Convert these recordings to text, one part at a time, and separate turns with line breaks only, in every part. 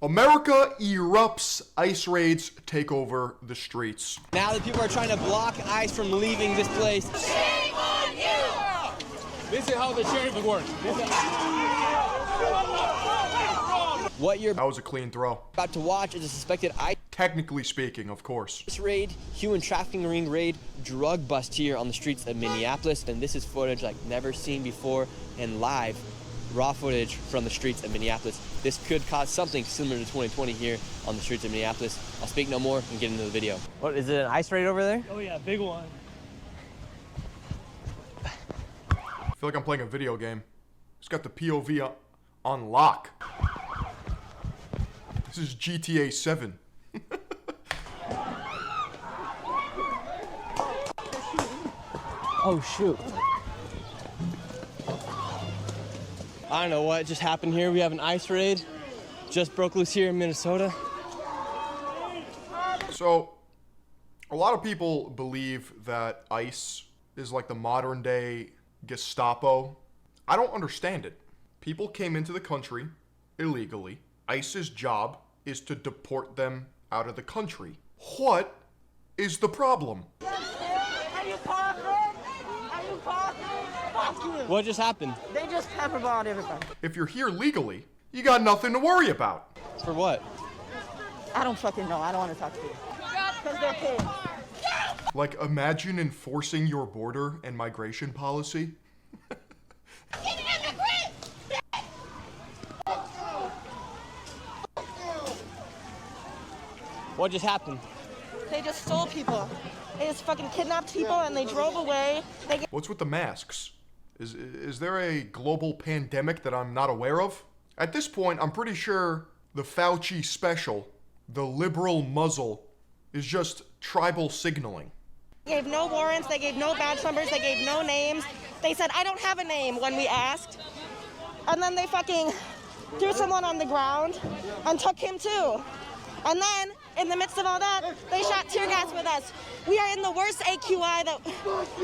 America erupts, ice raids take over the streets.
Now that people are trying to block ICE from leaving this place.
Shame on you!
This is how the sheriff works.
That was a clean throw.
About to watch is a suspected ICE
Technically speaking, of course.
raid, human trafficking ring raid, drug bust here on the streets of Minneapolis. And this is footage like never seen before and live, raw footage from the streets of Minneapolis. This could cause something similar to 2020 here on the streets of Minneapolis. I'll speak no more and get into the video. What, is it an ICE raid over there?
Oh yeah, big one.
I feel like I'm playing a video game. It's got the POV on lock. This is GTA 7.
Oh shoot. I don't know what just happened here. We have an ICE raid. Just broke loose here in Minnesota.
So, a lot of people believe that ICE is like the modern day Gestapo. I don't understand it. People came into the country illegally. ICE's job is to deport them out of the country. What is the problem?
What just happened?
They just pepperballed everybody.
If you're here legally, you got nothing to worry about.
For what?
I don't fucking know. I don't want to talk to you. Because they're kids.
Like, imagine enforcing your border and migration policy.
What just happened?
They just stole people. They just fucking kidnapped people and they drove away.
What's with the masks? Is there a global pandemic that I'm not aware of? At this point, I'm pretty sure the Fauci special, the liberal muzzle, is just tribal signaling.
They gave no warrants, they gave no badge numbers, they gave no names. They said, I don't have a name when we asked. And then they fucking threw someone on the ground and took him too. And then, in the midst of all that, they shot tear gas with us. We are in the worst AQI that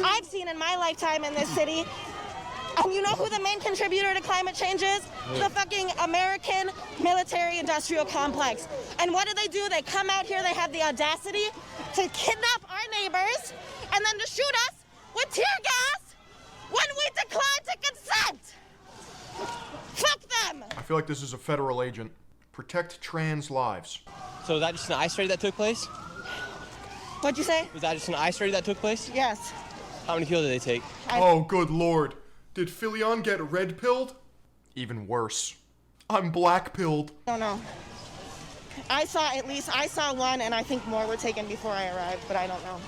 I've seen in my lifetime in this city. And you know who the main contributor to climate change is? The fucking American military-industrial complex. And what do? They come out here, they have the audacity to kidnap our neighbors and then to shoot us with tear gas when we decline to consent. Fuck them!
I feel like this is a federal agent. Protect trans lives.
So was that just an ICE raid that took place?
What'd you say?
Was that just an ICE raid that took place?
Yes.
How many people did they take?
Oh, good lord. Did Philion get red-pilled? Even worse. I'm black-pilled.
No. I saw one, and I think more were taken before I arrived, but I don't know.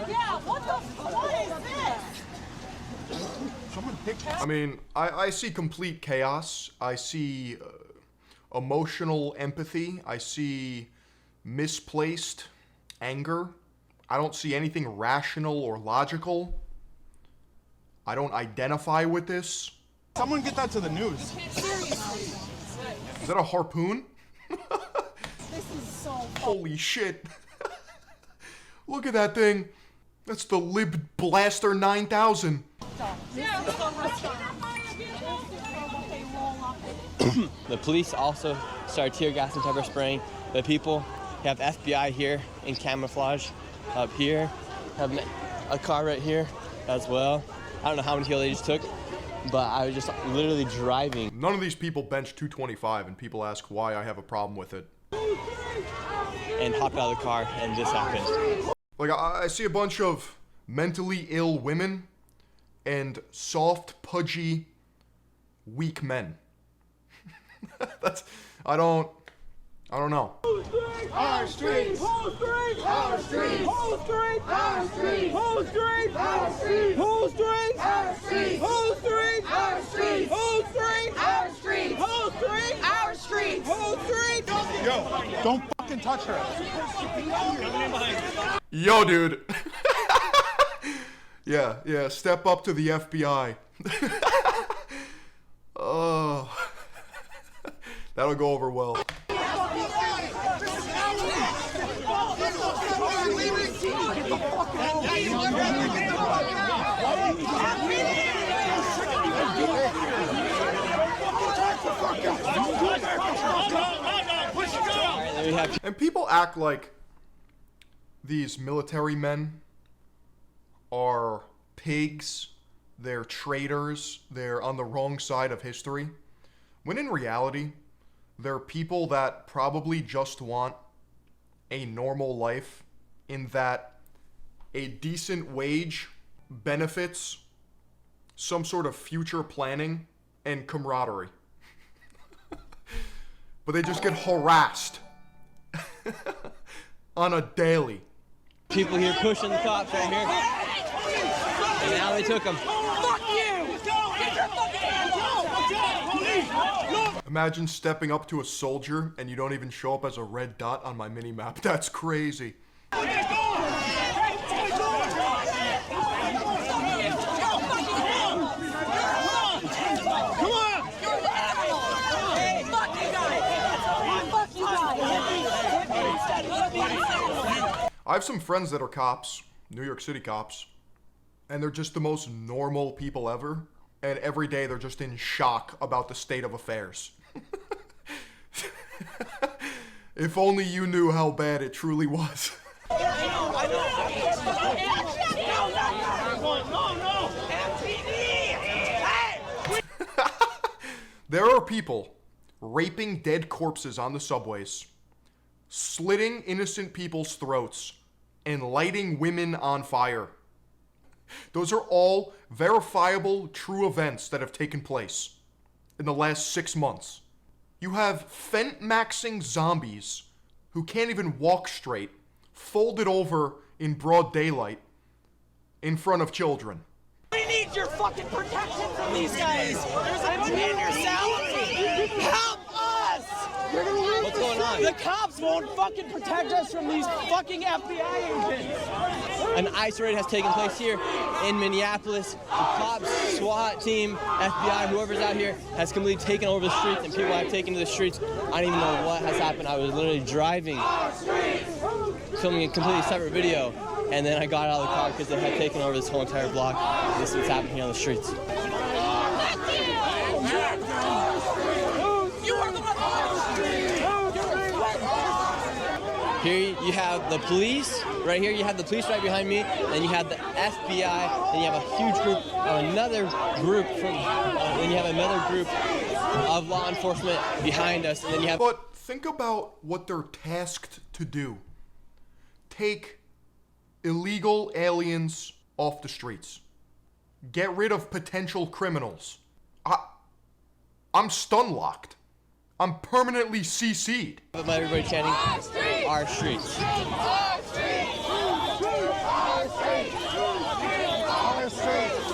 Yeah, what is this?
I mean, I see complete chaos. I see emotional empathy. I see misplaced anger. I don't see anything rational or logical. I don't identify with this.
Someone get that to the news.
Is that a harpoon?
This is so
Holy shit. Look at that thing. That's the Lib Blaster 9000.
The police also started tear gas and pepper spraying the people. You have FBI here in camouflage. Up here, have a car right here as well. I don't know how many people they just took, but I was just literally driving.
None of these people bench 225, and people ask why I have a problem with it.
And hopped out of the car, and this happened.
Like, I see a bunch of mentally ill women and soft, pudgy, weak men. I don't know.
Our streets! Our streets! Our streets! Our streets! Our streets! Our streets! Our streets! Our streets! Our streets! Our streets! Our streets! Our streets! Our streets! Our streets! Yo, don't fucking touch her.
Yo, dude. Yeah, step up to the FBI. Oh, that'll go over well.
There we have
And people act like these military men are pigs, they're traitors, they're on the wrong side of history, when in reality, they're people that probably just want a normal life, in that a decent wage benefits some sort of future planning and camaraderie. But they just get harassed on a daily.
people here pushing the cops right here. And now they took them.
Fuck you! Get your fucking hands off!
Imagine stepping up to a soldier and you don't even show up as a red dot on my mini map. That's crazy. I have some friends that are cops, New York City cops, and they're just the most normal people ever. And every day they're just in shock about the state of affairs. If only you knew how bad it truly was. There are people raping dead corpses on the subways, slitting innocent people's throats, and lighting women on fire. Those are all verifiable, true events that have taken place in the last 6 months. You have fent-maxing zombies who can't even walk straight, folded over in broad daylight, in front of children.
We need your fucking protection from these guys! I don't need your salary! Help us!
What's going on?
The cops won't fucking protect us from these fucking FBI agents!
An ICE raid has taken place here in Minneapolis. The cops, SWAT team, FBI, whoever's out here has completely taken over the streets, and people have taken to the streets. I don't even know what has happened. I was literally driving, filming a completely separate video, and then I got out of the car because they had taken over this whole entire block. This is what's happening here on the streets. Here you have the police, right here you have the police right behind me, then you have the FBI, then you have a huge group, another group from, then you have another group of law enforcement behind us, and then you have...
But think about what they're tasked to do. Take illegal aliens off the streets. Get rid of potential criminals. I'm stun-locked. I'm permanently CC'd.
Everybody chanting, our streets.
Our streets! Our streets! Our streets!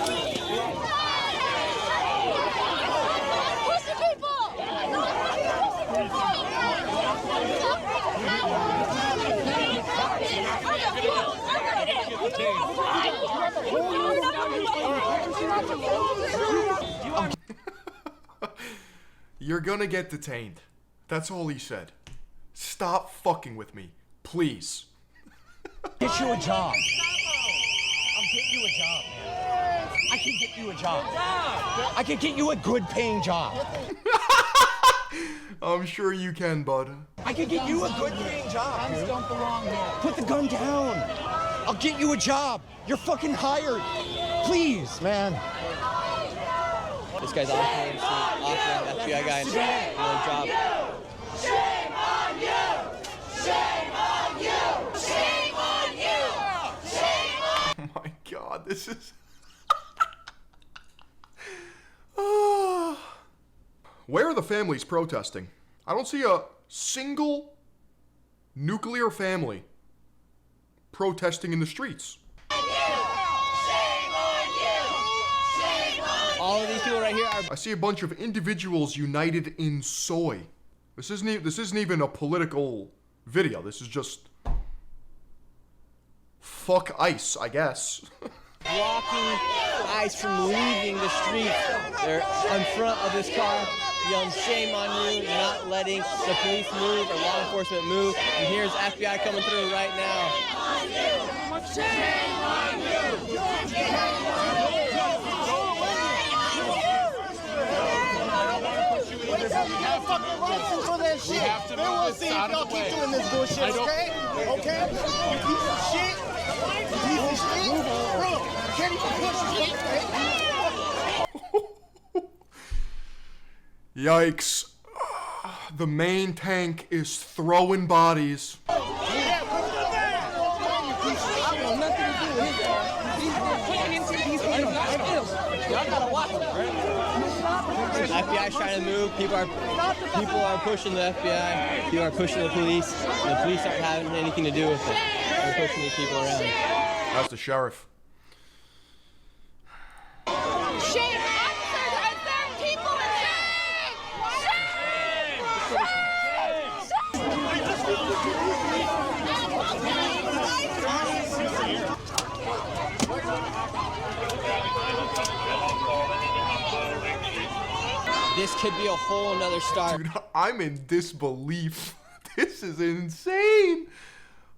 Push the people!
You're gonna get detained. That's all he said. Stop fucking with me, please.
Get you a job. I'll get you a job, man. I can get you a job. I can get you a good paying job.
I'm sure you can, bud.
I can get you a good paying job.
Guns don't belong here.
Put the gun down. I'll get you a job. You're fucking hired. Please, man.
This guy's offering FBI guy another job.
Shame on you! Shame on you! Shame on you! Shame on
Oh my god, this is... Where are the families protesting? I don't see a single nuclear family protesting in the streets.
All of these people right here are...
I see a bunch of individuals united in soy. This isn't even a political video. This is just... fuck ICE, I guess.
blocking ICE from leaving the street. They're in front of this car, yelling shame on you, not letting the police move or law enforcement move. And here's FBI coming through right now.
Shame on you!
have fucking license for that shit. Then we'll see if y'all keep doing this bullshit, okay? Okay? You piece of shit. You piece of shit. Bro, you can't even push shit, okay?
Yikes. The main tank is throwing bodies.
FBI's trying to move. People are pushing the FBI. People are pushing the police. The police aren't having anything to do with it. They're pushing these people around.
That's the sheriff.
Shame, officers! Are there people in shame?
This could be a whole nother start.
Dude, I'm in disbelief. This is insane.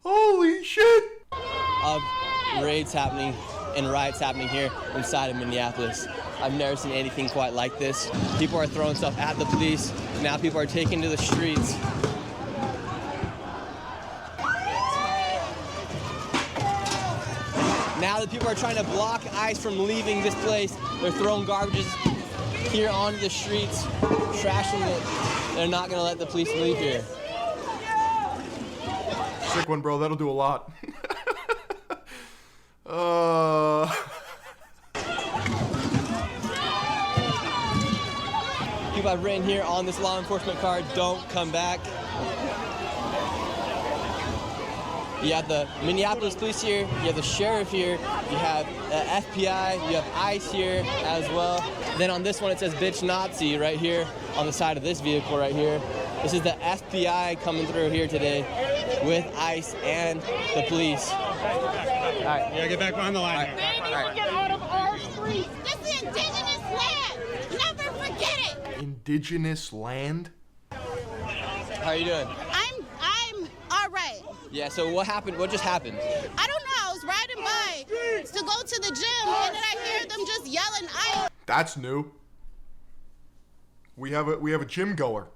Holy shit.
Of raids happening and riots happening here inside of Minneapolis. I've never seen anything quite like this. People are throwing stuff at the police. Now people are taking to the streets. Now that people are trying to block ICE from leaving this place, they're throwing garbages here onto the streets, trashing it. They're not gonna let the police leave here.
Sick one, bro. That'll do a lot.
People have written here on this law enforcement card, don't come back. You have the Minneapolis police here, you have the sheriff here, you have FBI, you have ICE here as well. Then on this one it says bitch Nazi right here on the side of this vehicle right here. This is the FBI coming through here today with ICE and the police. All right.
Yeah, get back behind the line.
They need to get out of our streets. This is indigenous land. Never forget it.
Indigenous land?
How are you doing?
I'm all right.
Yeah, so what happened? What just happened?
I don't know. I was riding by to go to the gym, and then I hear them just yelling, "I."
That's new. We have a gym goer.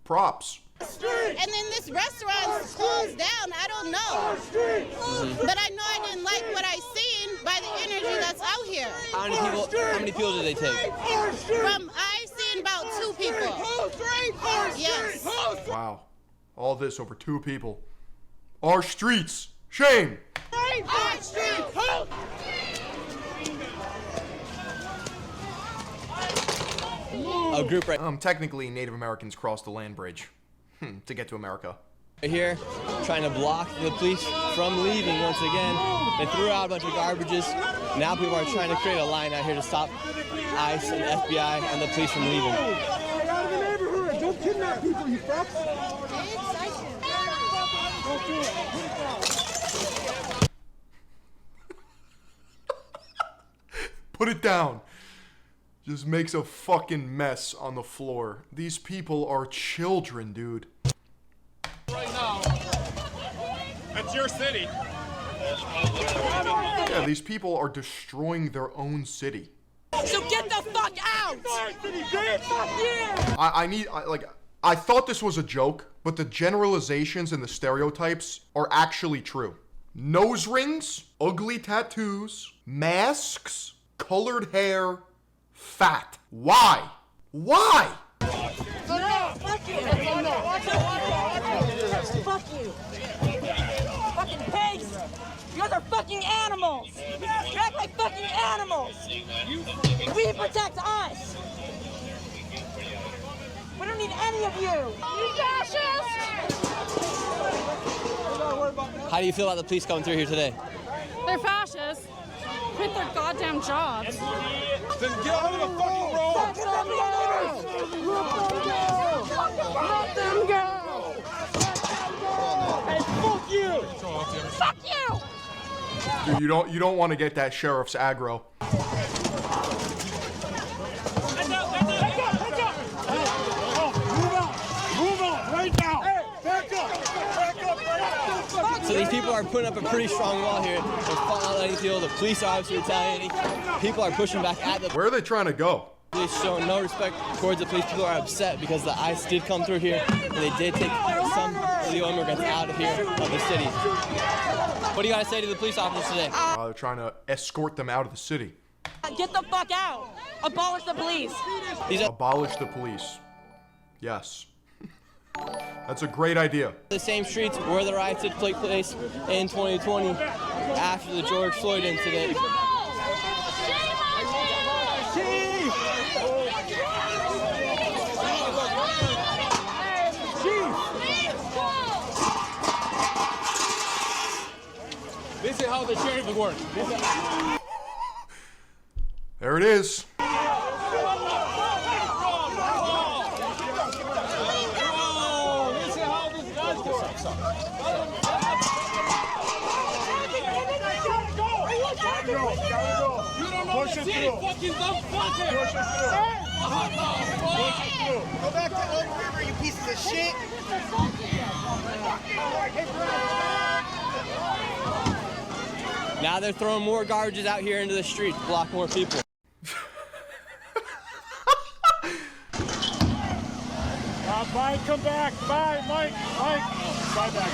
Props.
And then this restaurant closed down. I don't know. But I know I didn't like what I seen by the energy that's out here.
How many people did they take?
I seen about 2 people. Yes.
Wow. All this over 2 people. Our streets. Shame.
Our streets.
A group right
Technically, Native Americans crossed the land bridge to get to America.
here trying to block the police from leaving once again. They threw out a bunch of garbages. Now people are trying to create a line out here to stop ICE and FBI and the police from leaving.
Stay out of the neighborhood. Don't kidnap people, you fucks. Don't do it.
Put it down. Just makes a fucking mess on the floor. These people are children, dude.
Right now, that's your city.
Yeah, these people are destroying their own city.
So get the fuck out!
I thought this was a joke, but the generalizations and the stereotypes are actually true. Nose rings, ugly tattoos, masks, colored hair, fat. Why? Why?
Fuck you. Fuck you. Fucking pigs. You guys are fucking animals. You act like fucking animals. We protect us. We don't need any of you. You fascist.
How do you feel about the police coming through here today?
They're fascists. Quit their goddamn jobs.
Then get out of the fucking road.
Let them go.
Hey, fuck you.
Fuck you.
Dude, you don't want to get that sheriff's aggro.
Move on, right now. Hey, back up.
So these people are putting up a pretty strong wall here. They're falling out letting people. The police are obviously retaliating. People are pushing back at them.
Where are they trying to go?
Police showing no respect towards the police. People are upset because the ICE did come through here and they did take some illegal immigrants out of here, of the city. What do you gotta say to the police officers today?
They're trying to escort them out of the city.
Get the fuck out. Abolish the police.
Abolish the police. Yes. That's a great idea.
The same streets where the riots did take place in 2020 after the George Floyd incident.
This is how the sheriff works.
There it is.
Push it through. Fucking dumb fucker. Push it through.
Go back to Oak River, you pieces of shit.
Now they're throwing more garbages out here into the street to block more people.
Mike, come back. Bye, Mike. Slide back.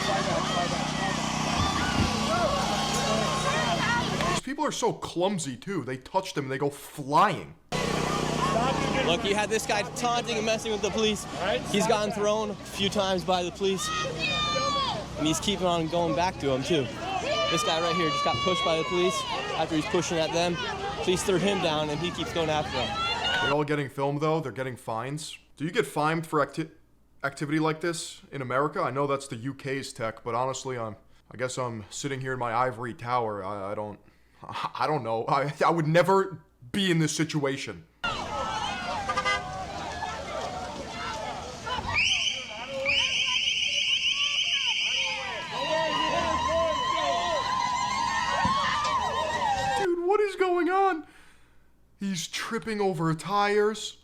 These people are so clumsy too. They touch them, they go flying.
Look, you had this guy taunting and messing with the police. He's gotten thrown a few times by the police. And he's keeping on going back to him too. This guy right here just got pushed by the police. After he's pushing at them, police threw him down and he keeps going after them.
They're all getting filmed though, they're getting fines. Do you get fined for activity like this in America? I know that's the UK's tech, but honestly, I guess I'm sitting here in my ivory tower. I don't know. I would never be in this situation. Dude, what is going on? He's tripping over tires.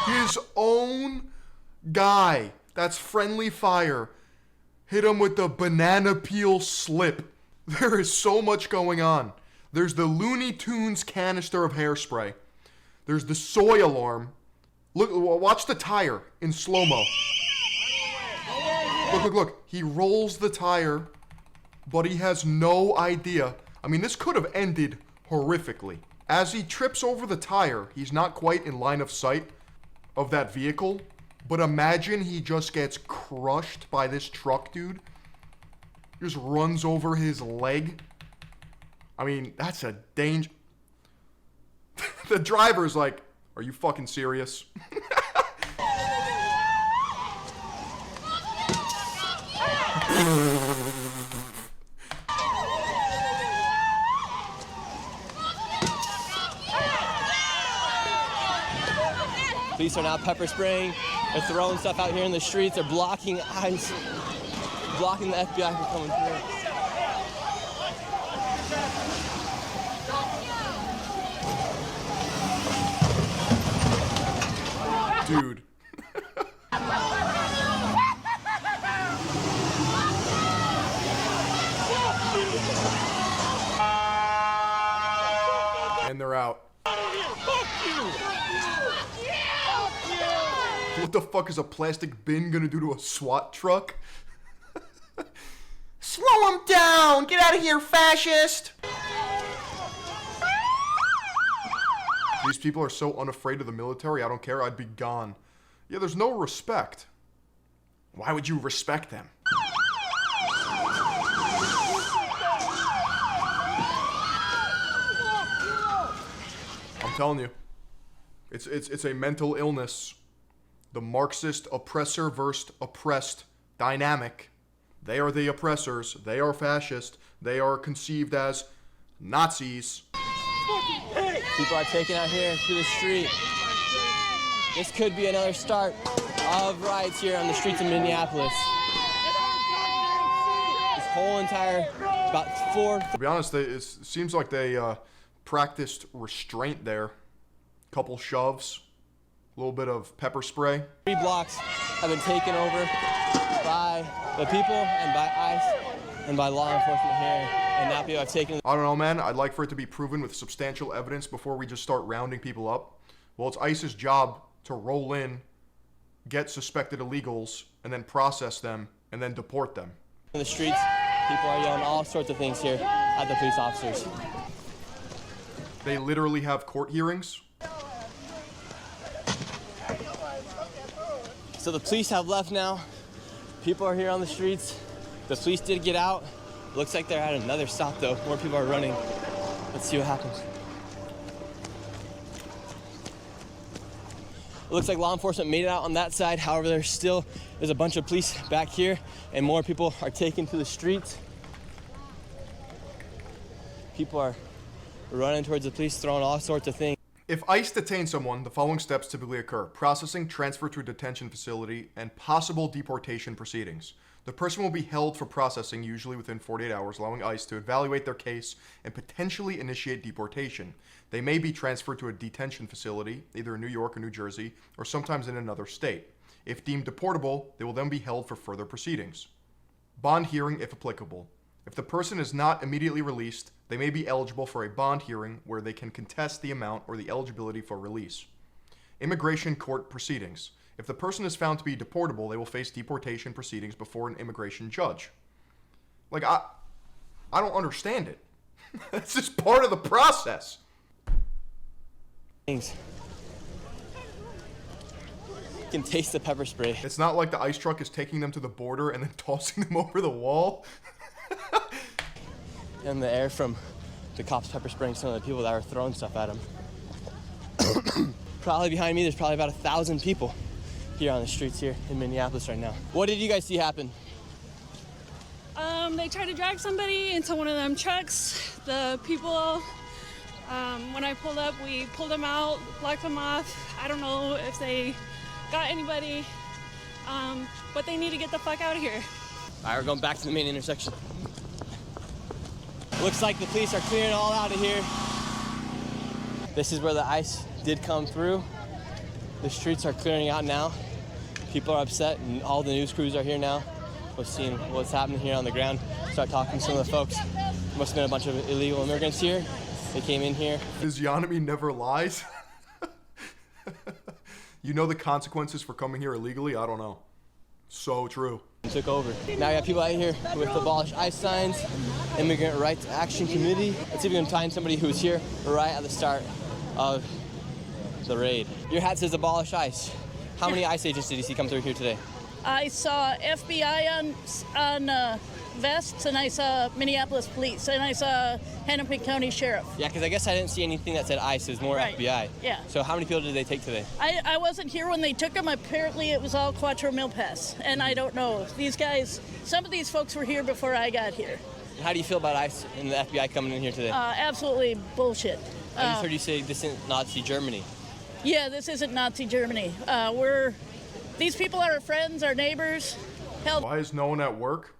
His own guy, that's friendly fire, hit him with the banana peel slip. There is so much going on. There's the Looney Tunes canister of hairspray. There's the soy alarm. Look, watch the tire in slow-mo. Look. He rolls the tire, but he has no idea. I mean, this could have ended horrifically. As he trips over the tire, he's not quite in line of sight of that vehicle, but imagine he just gets crushed by this truck, dude. Just runs over his leg. I mean, that's a danger. The driver's like, are you fucking serious?
Police are now pepper spraying. They're throwing stuff out here in the streets. They're blocking ICE, blocking the FBI from coming through.
Dude. And they're out. What the fuck is a plastic bin gonna do to a SWAT truck? Slow him down! Get out of here, fascist! These people are so unafraid of the military, I don't care, I'd be gone. Yeah, there's no respect. Why would you respect them? I'm telling you, it's a mental illness. The Marxist oppressor versus oppressed dynamic. They are the oppressors. They are fascist. They are conceived as Nazis.
People are taken out here to the street. This could be another start of riots here on the streets of Minneapolis. This whole entire, about 4...
To be honest, it seems like they practiced restraint there. Couple shoves. A little bit of pepper spray.
3 blocks have been taken over by the people and by ICE and by law enforcement here And now people have taken...
I don't know, man. I'd like for it to be proven with substantial evidence before we just start rounding people up. Well, it's ICE's job to roll in, get suspected illegals, and then process them, and then deport them.
In the streets, people are yelling all sorts of things here at the police officers.
They literally have court hearings.
So the police have left now. People are here on the streets. The police did get out. Looks like they're at another stop though. More people are running. Let's see what happens. It looks like law enforcement made it out on that side. However, there's a bunch of police back here and more people are taken to the streets. People are running towards the police, throwing all sorts of things.
If ICE detains someone, the following steps typically occur: processing, transfer to a detention facility, and possible deportation proceedings. The person will be held for processing, usually within 48 hours, allowing ICE to evaluate their case and potentially initiate deportation. They may be transferred to a detention facility, either in New York or New Jersey, or sometimes in another state. If deemed deportable, they will then be held for further proceedings. Bond hearing, if applicable. If the person is not immediately released, they may be eligible for a bond hearing where they can contest the amount or the eligibility for release. Immigration court proceedings. If the person is found to be deportable, they will face deportation proceedings before an immigration judge. Like, I don't understand it. It's just part of the process.
Things. You can taste the pepper spray.
It's not like the ICE truck is taking them to the border and then tossing them over the wall.
And the air from the cops pepper spraying some of the people that were throwing stuff at them. Probably behind me, there's probably about 1,000 people here on the streets here in Minneapolis right now. What did you guys see happen?
They tried to drag somebody into one of them trucks. The people, when I pulled up, we pulled them out, blocked them off. I don't know if they got anybody, but they need to get the fuck out of here.
All right, we're going back to the main intersection. Looks like the police are clearing it all out of here. This is where the ICE did come through. The streets are clearing out now. People are upset and all the news crews are here now. We're seeing what's happening here on the ground. Start talking to some of the folks. Must have been a bunch of illegal immigrants here. They came in here.
Physiognomy never lies. You know the consequences for coming here illegally? I don't know. So true.
Took over. Now we have people out here with Abolish ICE signs, Immigrant Rights Action Committee. Let's see if we can find somebody who was here right at the start of the raid. Your hat says Abolish ICE. How many ICE agents did you see come through here today?
I saw FBI on vests, and I saw Minneapolis police, and I saw Hennepin County Sheriff.
Yeah, because I guess I didn't see anything that said ICE. It was more
Right.
FBI.
Yeah.
So how many people did they take today?
I wasn't here when they took them. Apparently it was all Quattro Milpas, and I don't know. These guys, some of these folks were here before I got here.
How do you feel about ICE and the FBI coming in here today?
Absolutely bullshit.
I just heard you say this isn't Nazi Germany.
Yeah, this isn't Nazi Germany. These people are our friends, our neighbors. Hell,
Why is no one at work?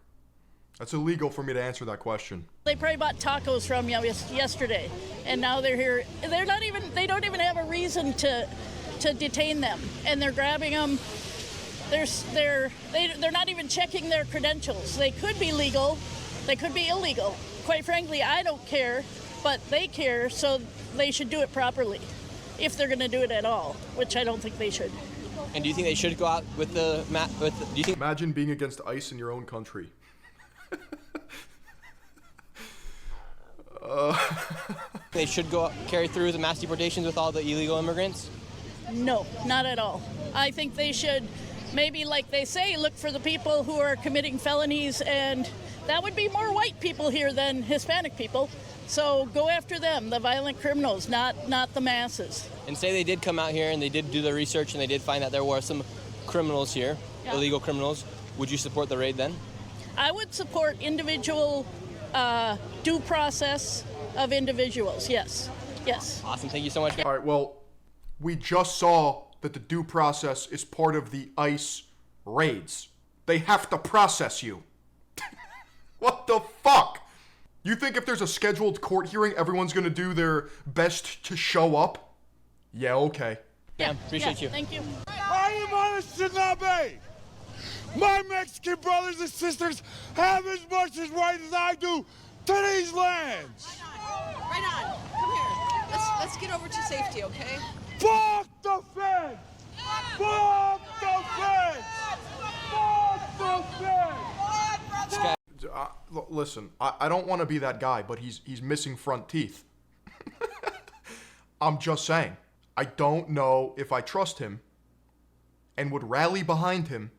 That's illegal for me to answer that question.
they probably bought tacos from you yesterday, and now they're here. They don't even have a reason to detain them, and they're grabbing them. They're not even checking their credentials. They could be legal, they could be illegal. Quite frankly, I don't care, but they care, so they should do it properly, if they're going to do it at all, which I don't think they should.
And do you think they should go out with the do you think
Imagine being against ICE in your own country.
they should carry through the mass deportations with all the illegal immigrants?
No, not at all. I think they should, maybe like they say, look for the people who are committing felonies, and that would be more white people here than Hispanic people. So go after them, the violent criminals, not the masses.
And say they did come out here and they did do the research and they did find that there were some criminals here,
Yeah.
illegal criminals. Would you support the raid then?
I would support individual due process of individuals, yes. Yes.
Awesome, thank you so much.
All right, well, we just saw that the due process is part of the ICE raids. They have to process you. What the fuck? You think if there's a scheduled court hearing, everyone's gonna do their best to show up? Yeah, okay.
Yeah, appreciate you.
Thank you.
I am on a shinobi. My Mexican brothers and sisters have as much as right as I do to these lands.
Right on. Come here. Let's get over to safety, okay?
Fuck the feds! Fuck the feds! Fuck the feds!
Listen, I don't want to be that guy, but he's missing front teeth. I'm just saying. I don't know if I trust him and would rally behind him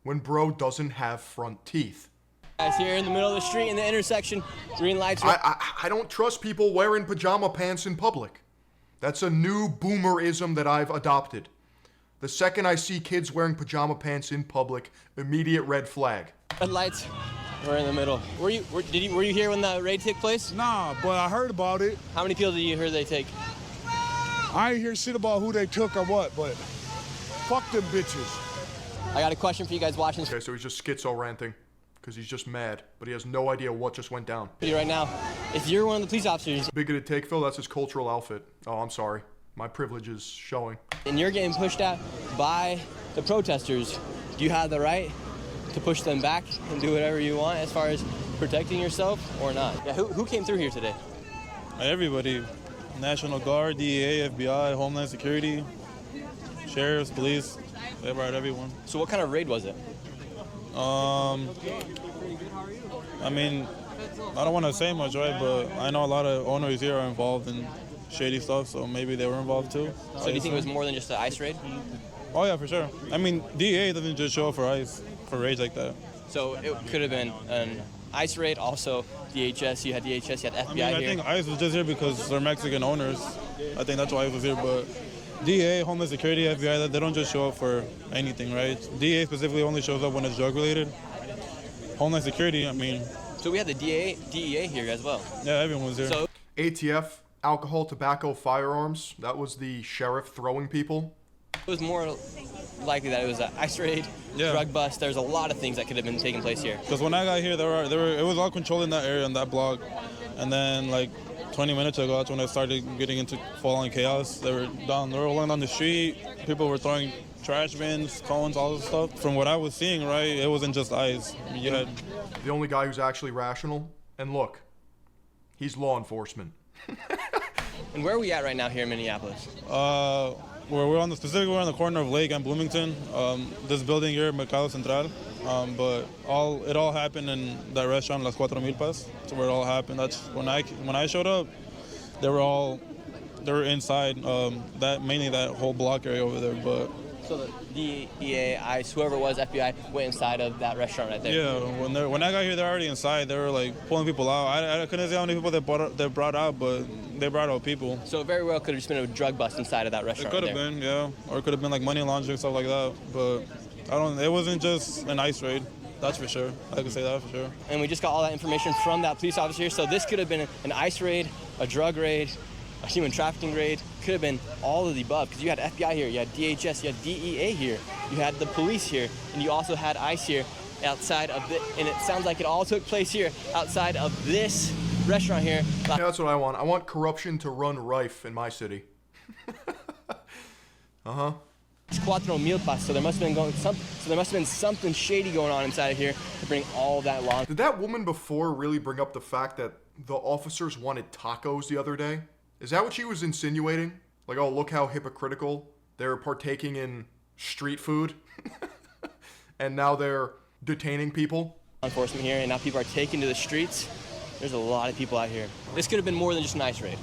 when bro doesn't have front teeth.
Guys, here in the middle of the street in the intersection, green lights.
I don't trust people wearing pajama pants in public. That's a new boomerism that I've adopted. The second I see kids wearing pajama pants in public, immediate red flag.
Red lights. We're in the middle. Were you here when the raid took place?
Nah, but I heard about it.
How many people did you hear they take?
I ain't hear shit about who they took or what, but fuck them bitches.
I got a question for you guys watching this.
Okay, so he's just schizo ranting because he's just mad, but he has no idea what just went down.
Right now, if you're one of the police officers,
bigoted take, Phil, that's his cultural outfit. Oh, I'm sorry. My privilege is showing.
And you're getting pushed out by the protesters, do you have the right to push them back and do whatever you want as far as protecting yourself or not? Yeah, who came through here today?
Everybody. National Guard, DEA, FBI, Homeland Security, sheriffs, police, they brought everyone.
So what kind of raid was it?
I mean, I don't want to say much, right? But I know a lot of owners here are involved in shady stuff, so maybe they were involved too.
So do you think it was more than just an ICE raid?
Oh yeah, for sure. I mean, DEA doesn't just show up for ICE, for raids like that.
So it could have been an ICE raid, also DHS, you had DHS, you had FBI
I
here.
think ICE was just here because they're Mexican owners. I think that's why ICE was here, but DEA, Homeland Security, FBI, they don't just show up for anything, right? DEA specifically only shows up when it's drug related. Homeland Security, I mean.
So we had the DEA here as well.
Yeah, everyone was here.
So
ATF, alcohol, tobacco, firearms, that was the sheriff throwing people.
it was more likely that it was an ICE raid, drug bust. There's a lot of things that could have been taking place here.
Because when I got here, it was all controlled in that area, in that block. And then, like, 20 minutes ago, that's when it started getting into full-on chaos. They were rolling down the street. People were throwing trash bins, cones, all this stuff. From what I was seeing, right, it wasn't just ICE. I mean, you had
the only guy who's actually rational. And look, he's law enforcement.
And where are we at right now here in Minneapolis? We're on the corner of Lake and Bloomington. This building here, Mercado Central. But it all happened in that restaurant, Las Cuatro Milpas. That's where it all happened. That's when I showed up. They were inside mainly that whole block area over there. But
so the DEA, ICE, whoever it was, FBI went inside of that restaurant right there.
Yeah, when I got here, they're already inside. They were like pulling people out. I couldn't say how many people they brought out, but they brought out people.
So it very well could have just been a drug bust inside of that restaurant.
It could have been, yeah, or it could have been like money laundering, stuff like that. But it wasn't just an ICE raid. That's for sure. I can say that for sure.
And we just got all that information from that police officer here. So this could have been an ICE raid, a drug raid, a human trafficking raid. Could have been all of the above, because you had FBI here, you had DHS, you had DEA here, you had the police here, and you also had ICE here outside of and it sounds like it all took place here outside of this restaurant here.
Yeah, that's what I want. I want corruption to run rife in my city.
It's Cuatro Milpas, so there must have been something shady going on inside of here to bring all that law.
Did that woman before really bring up the fact that the officers wanted tacos the other day? Is that what she was insinuating? Like, oh, look how hypocritical. They're partaking in street food. And now they're detaining people.
Enforcement here, and now people are taken to the streets. There's a lot of people out here. This could have been more than just an ICE raid.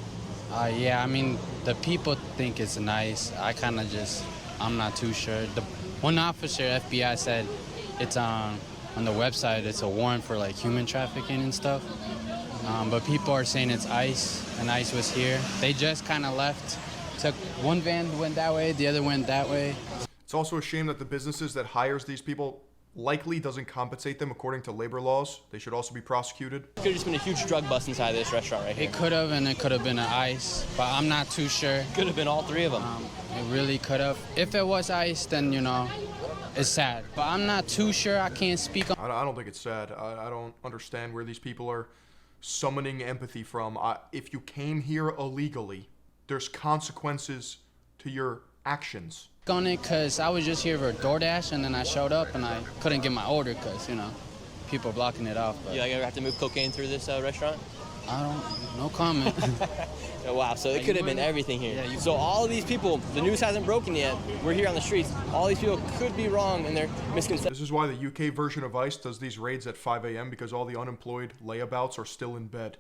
Yeah, I mean, the people think it's nice. I'm not too sure. The one officer, FBI, said it's on the website, it's a warrant for like human trafficking and stuff. But people are saying it's ICE, and ICE was here. They just kind of left. Took one van went that way, the other went that way.
It's also a shame that the businesses that hires these people likely doesn't compensate them according to labor laws. They should also be prosecuted.
It could have just been a huge drug bust inside of this restaurant right here.
It could have, and it could have been an ICE, but I'm not too sure.
Could have been all three of them.
It really could have. If it was ICE, then, it's sad. But I'm not too sure. I can't speak on.
I don't think it's sad. I don't understand where these people are summoning empathy from. If you came here illegally, there's consequences to your actions.
On it because I was just here for DoorDash, and then I showed up and I couldn't get my order because, people blocking it off. But
You ever have to move cocaine through this restaurant?
no comment.
Oh, wow, so it could have been everything here. So all of these people, the news hasn't broken yet. We're here on the streets. All these people could be wrong in their misconceptions.
This is why the UK version of ICE does these raids at 5 a.m. because all the unemployed layabouts are still in bed.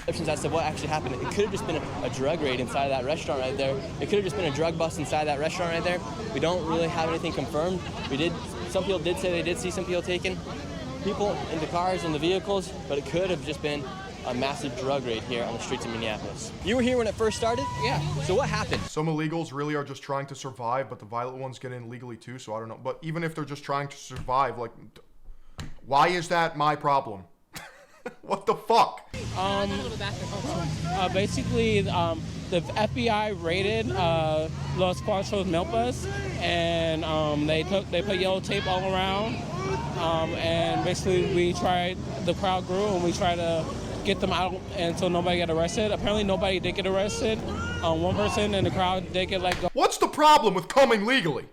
As to what actually happened, it could have just been a drug raid inside of that restaurant right there. It could have just been a drug bust inside that restaurant right there. We don't really have anything confirmed. Some people did say they did see some people taken people into cars and the vehicles, but it could have just been a massive drug raid here on the streets of Minneapolis. You were here when it first started? Yeah. So what happened?
Some illegals really are just trying to survive, but the violent ones get in legally too, so I don't know. But even if they're just trying to survive, like, why is that my problem? What the fuck?
Basically, the FBI raided Los Cuatros Milpas, and they put yellow tape all around, and basically the crowd grew, and we tried to get them out until nobody got arrested. Apparently nobody did get arrested. One person in the crowd did get let go.
What's the problem with coming legally?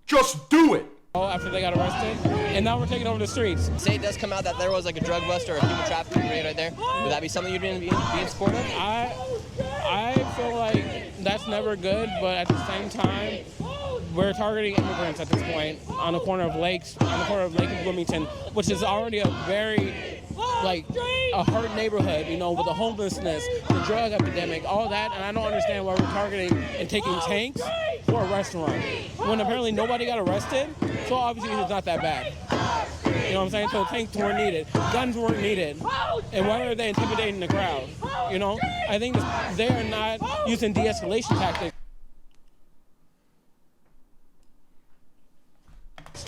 Just do it!
After they got arrested, and now we're taking over the streets.
Say it does come out that there was like a drug bust or a human trafficking raid right there. Would that be something you'd be in support of?
I feel like that's never good, but at the same time, we're targeting immigrants at this point on the corner of Lake and Bloomington, which is already a very a hard neighborhood, with the homelessness, the drug epidemic, all that, and I don't understand why we're targeting and taking tanks for a restaurant when apparently nobody got arrested, so obviously it's not that bad. You know what I'm saying? So tanks weren't needed, guns weren't needed, and why are they intimidating the crowd? I think they are not using de-escalation tactics.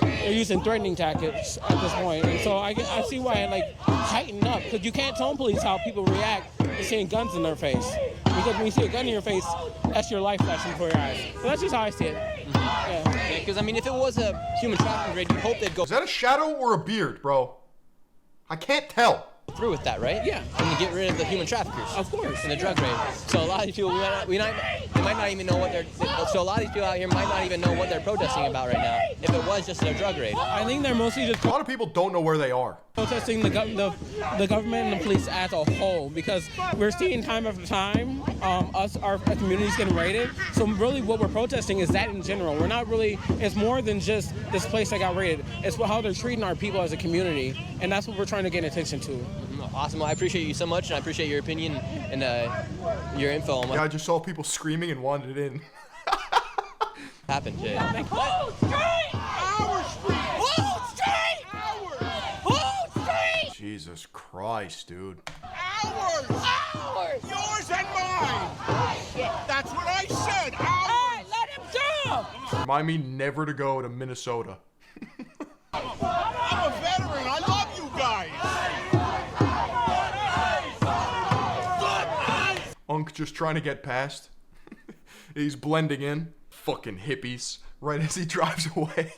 They're using threatening tactics at this point, and so I see why it heightened up, because you can't tell police how people react to seeing guns in their face, because when you see a gun in your face, that's your life flashing before your eyes. So that's just how I see it. Yeah.
Because if it was a human trafficking raid, you'd hope they'd go.
Is that a shadow or a beard, bro? I can't tell.
Through with that, right?
Yeah.
And to get rid of the human traffickers.
Of course.
And the drug raid. So a lot of these people, they might not even know what so a lot of these people out here might not even know what they're protesting about right now, if it was just a drug raid.
I think they're mostly just
a lot of people don't know where they are.
Protesting the government and the police as a whole, because we're seeing time after time our communities getting raided. So really what we're protesting is that in general. We're not really, it's more than just this place that got raided. It's how they're treating our people as a community, and that's what we're trying to get attention to.
Awesome. Well, I appreciate you so much, and I appreciate your opinion and your info on what
I just saw people screaming and wanted it in.
happened.
Hold straight! Our street! Hold straight! Hold straight!
Jesus Christ, dude.
Ours! Ours! Yours and mine! That's what I said! Ours! Hey, let him go!
Remind me never to go to Minnesota.
I'm a veteran. I love you guys.
Unk just trying to get past. He's blending in. Fucking hippies. Right as he drives away.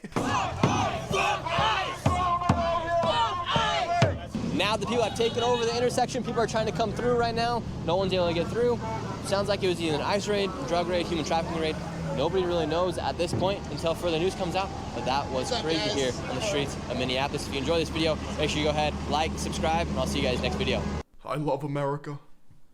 Now the people have taken over the intersection. People are trying to come through right now. No one's able to get through. Sounds like it was either an ICE raid, drug raid, human trafficking raid. Nobody really knows at this point until further news comes out. But that was crazy here on the streets of Minneapolis. If you enjoyed this video, make sure you go ahead, like, subscribe, and I'll see you guys next video.
I love America.